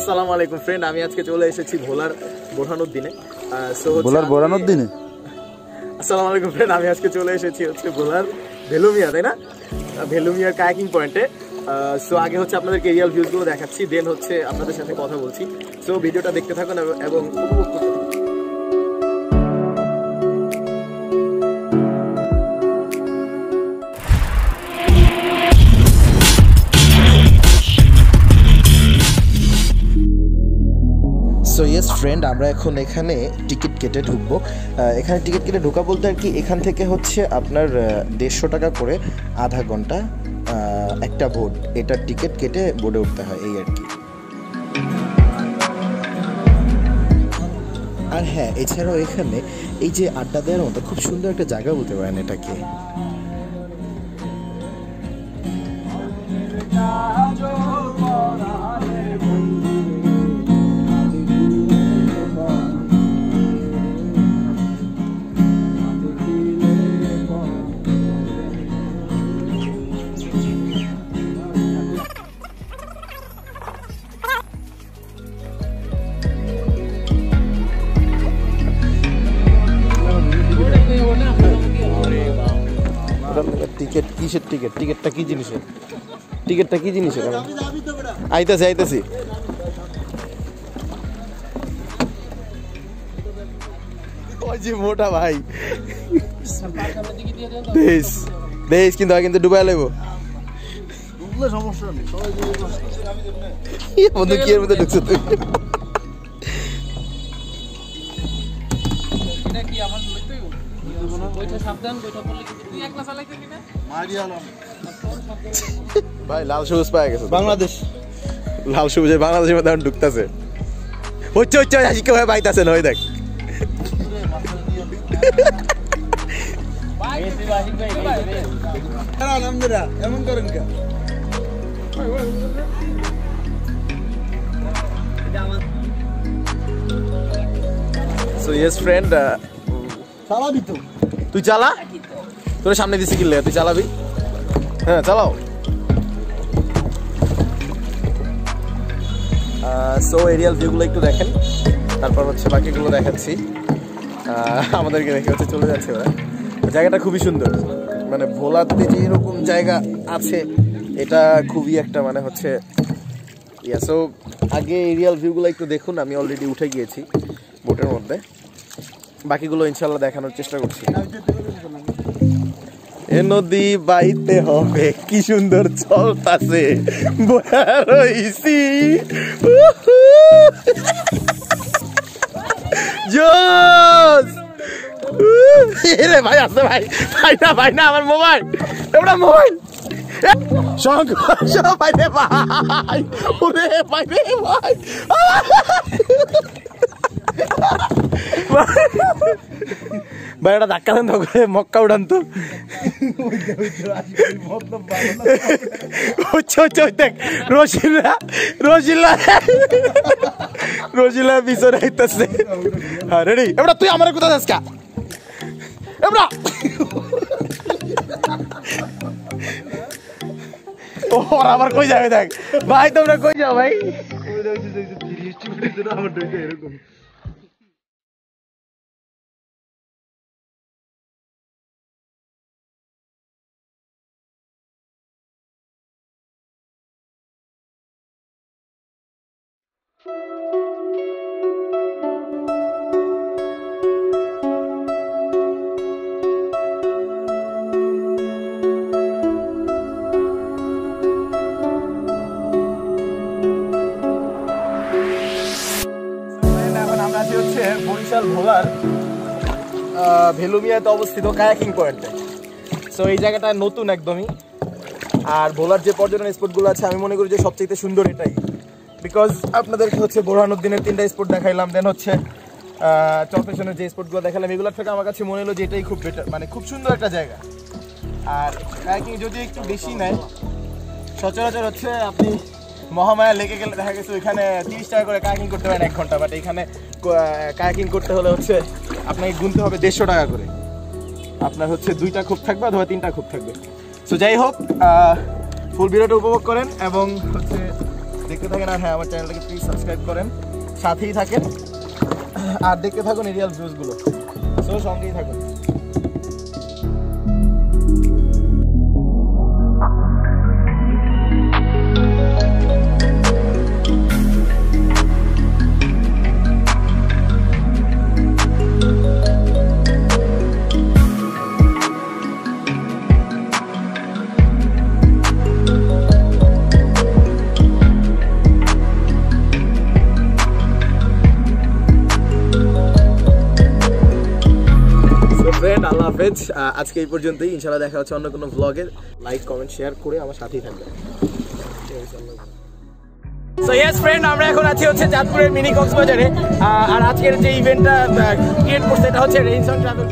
আসসালামু আলাইকুম ফ্রেন্ড, আমি আজকে চলে এসেছি ভোলার বোরহানুর দিনে। আসসালামু আলাইকুম ফ্রেন্ড, আমি আজকে চলে এসেছি হচ্ছে ভোলার ভেলুমিয়া, তাই না, ভেলুমিয়ার কায়াকিং পয়েন্টে। সো আগে হচ্ছে আপনাদেরকে এরিয়াল ভিউজগুলো দেখাচ্ছি, দেন হচ্ছে আপনাদের সাথে কথা বলছি। সো ভিডিওটা দেখতে থাকুন এবং উপভোগ করতে থাকুন। সো ইয়েস ফ্রেন্ড, আমরা এখন এখানে টিকিট কেটে ঢুকবো। এখানে টিকিট কেটে ঢোকা বলতে আর কি, এখান থেকে হচ্ছে আপনার 150 টাকা করে আধা ঘন্টা একটা বোর্ড, এটার টিকিট কেটে বোর্ডে উঠতে হয়, এই আর কি। আর হ্যাঁ, এছাড়াও এখানে এই যে আড্ডা দেওয়ার মতো খুব সুন্দর একটা জায়গা বলতে পারেন এটাকে। টিকিট কিসের টিকিট? টিকিটটা কি জিনিসের? টিকিটটা কি জিনিসের? আইতাছি ওই যে মোটা ভাই দেশ কিন্তু কিন্তু ডুবাই লাগবো বন্ধু, কি এর মধ্যে ঢুকছো তুই? ভাই লাল সবুজ পাওয়া গেছে, বাংলাদেশ লাল সবুজ বাংলাদেশের মধ্যে এখন ঢুকতেছে, হচ্ছে আজকে ভাই পাইতেছে না, ওই দেখ এমন করেন কে? সো ইয়েস ফ্রেন্ড, চালাবি তো? তুই চালা, তোর সামনে দিছি কিনলে, তুই চালাবি? হ্যাঁ চালাও। সো এরিয়াল ভিউগুলো একটু দেখেন, তারপর হচ্ছে বাকিগুলো দেখাচ্ছি। আমাদেরকে দেখে হচ্ছে চলে যাচ্ছে ওরা। জায়গাটা খুবই সুন্দর, মানে ভোলাতে যে এরকম জায়গা আছে এটা খুবই একটা মানে হচ্ছে ইয়া। সো আগে এরিয়াল ভিউগুলো একটু দেখুন, আমি অলরেডি উঠে গিয়েছি বোটের মধ্যে, বাকিগুলো ইনশাল্লাহ দেখানোর চেষ্টা করছি। এ নদী বাইতে হবে, কি সুন্দর চলতাছে, রইছি ভাই আছে ভাই, ভাই না আমার মোবাইল, এটা মোবাইল ভাই রে ভাই, ওরে ভাই রে ভাই, ভাই এটা ধাক্কা দেন তো করে, মক্কা উড়ান তো। দেখ রসিলা পিছনে আইতাছে। হ্যাঁ রেডি? এবার তুই আমার কোথায় যাস কা? এবার ওর আবার কই যাবে? দেখ ভাই, তোমরা কই যাও ভাই? এরকম হচ্ছে বরিশাল ভোলার ভেলুমিয়াতে অবস্থিত কায়াকিং পয়েন্টে। সো এই জায়গাটা নতুন একদমই, আর ভোলার যে পর্যটন স্পটগুলো আছে আমি মনে করি যে সবচেয়ে সুন্দর এটাই, বিকজ আপনাদেরকে হচ্ছে বোরহানুর দিনের 3টা স্পট দেখাইলাম, দেন হচ্ছে চরপেশনের যে স্পটগুলো দেখালাম, এগুলোর থেকে আমার কাছে মনে হলো যে এটাই খুব বেটার, মানে খুব সুন্দর একটা জায়গা। আর কায়াকিং যদি একটু বেশি নেয়, সচরাচর হচ্ছে আপনি মহামায়া লেগে গেলে দেখা গেছে ওইখানে 30 টাকা করে কায়াকিং করতে পারেন 1 ঘন্টা, বাট এখানে কায়াকিং করতে হলে হচ্ছে আপনাকে গুনতে হবে 150 টাকা করে। আপনার হচ্ছে 2টা খুব থাকবে অথবা 3টা খুব থাকবে। সো যাই হোক, ফুল ভিডিওটা উপভোগ করেন এবং হচ্ছে দেখতে থাকেন। আর হ্যাঁ, আমার চ্যানেলটাকে প্লিজ সাবস্ক্রাইব করেন, সাথেই থাকেন আর দেখতে থাকুন এরিয়াল ভিউজগুলো। সো সঙ্গেই থাকুন। আল্লাহ হাফেজ, আজকে এই পর্যন্তই। ইনশাআল্লাহ দেখা হচ্ছে অন্য কোনো ভ্লগের। লাইক কমেন্ট শেয়ার করে আমার সাথেই থাকবেন। সো ইয়েস ফ্রেন্ড, আমরা এখন আছি হচ্ছে চাঁদপুরের মিনি কক্সবাজারে। আর আজকের যে ইভেন্টটা ক্রিয়েট করছে এটা হচ্ছে রেইনসন ট্রাভেল।